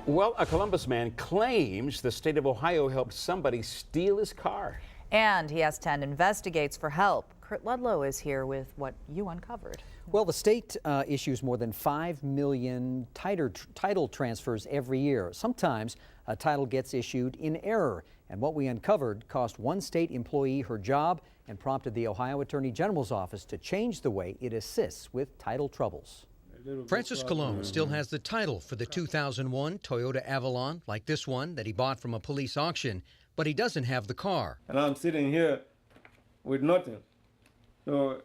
Well, a Columbus man claims the state of Ohio helped somebody steal his car. And he has 10 investigates for help. Kurt Ludlow is here with what you uncovered. Well, the state issues more than 5 million title transfers every year. Sometimes a title gets issued in error. And what we uncovered cost one state employee her job and prompted the Ohio Attorney General's office to change the way it assists with title troubles. Francis Colon still has the title for the 2001 Toyota Avalon, like this one that he bought from a police auction, but he doesn't have the car. And I'm sitting here with nothing. So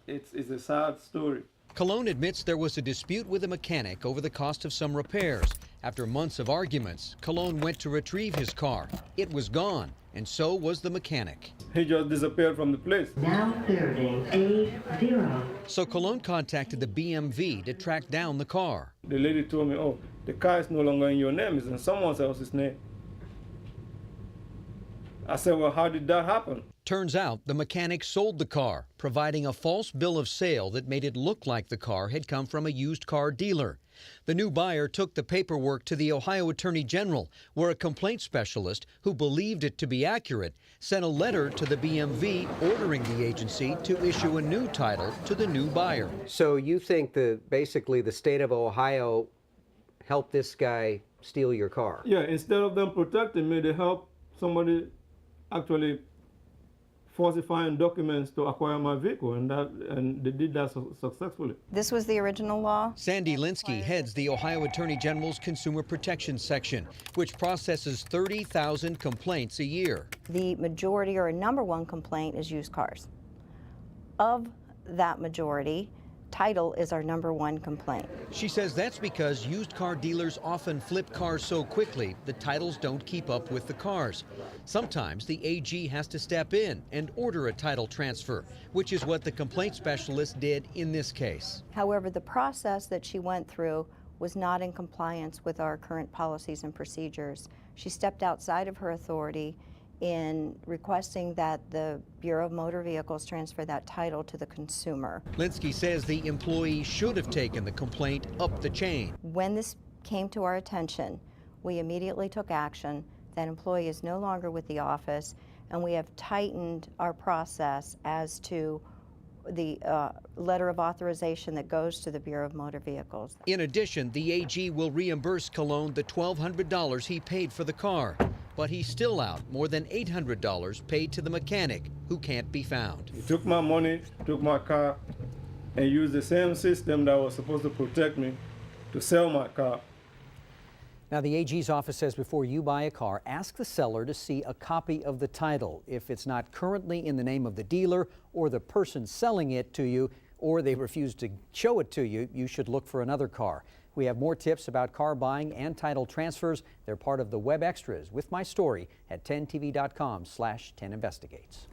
it's a sad story. Colon admits there was a dispute with a mechanic over the cost of some repairs. After months of arguments, Colon went to retrieve his car. It was gone, and so was the mechanic. He just disappeared from the place. Now serving A0. So Colon contacted the BMV to track down the car. The lady told me, oh, the car is no longer in your name, it's in someone else's name. I said, well, how did that happen? Turns out the mechanic sold the car, providing a false bill of sale that made it look like the car had come from a used car dealer. The new buyer took the paperwork to the Ohio Attorney General, where a complaint specialist who believed it to be accurate sent a letter to the BMV ordering the agency to issue a new title to the new buyer. So you think that basically the state of Ohio helped this guy steal your car? Yeah, instead of them protecting me, they helped somebody actually falsifying documents to acquire my vehicle, and they did that successfully. This was the original law. Sandy Linsky heads the Ohio Attorney General's Consumer Protection Section, which processes 30,000 complaints a year. The majority or number one complaint is used cars. Of that majority, title is our number one complaint. She says that's because used car dealers often flip cars so quickly the titles don't keep up with the cars. Sometimes the AG has to step in and order a title transfer, which is what the complaint specialist did in this case. However, the process that she went through was not in compliance with our current policies and procedures. She stepped outside of her authority in requesting that the Bureau of Motor Vehicles transfer that title to the consumer. Linsky says the employee should have taken the complaint up the chain. When this came to our attention, we immediately took action. That employee is no longer with the office, and we have tightened our process as to the letter of authorization that goes to the Bureau of Motor Vehicles. In addition, the AG will reimburse Colon the $1,200 he paid for the car. But he's still out more than $800 paid to the mechanic who can't be found. He took my money, took my car, and used the same system that was supposed to protect me to sell my car. Now, the AG's office says before you buy a car, ask the seller to see a copy of the title. If it's not currently in the name of the dealer or the person selling it to you, or they refuse to show it to you, you should look for another car. We have more tips about car buying and title transfers. They're part of the Web Extras with my story at 10tv.com/10investigates.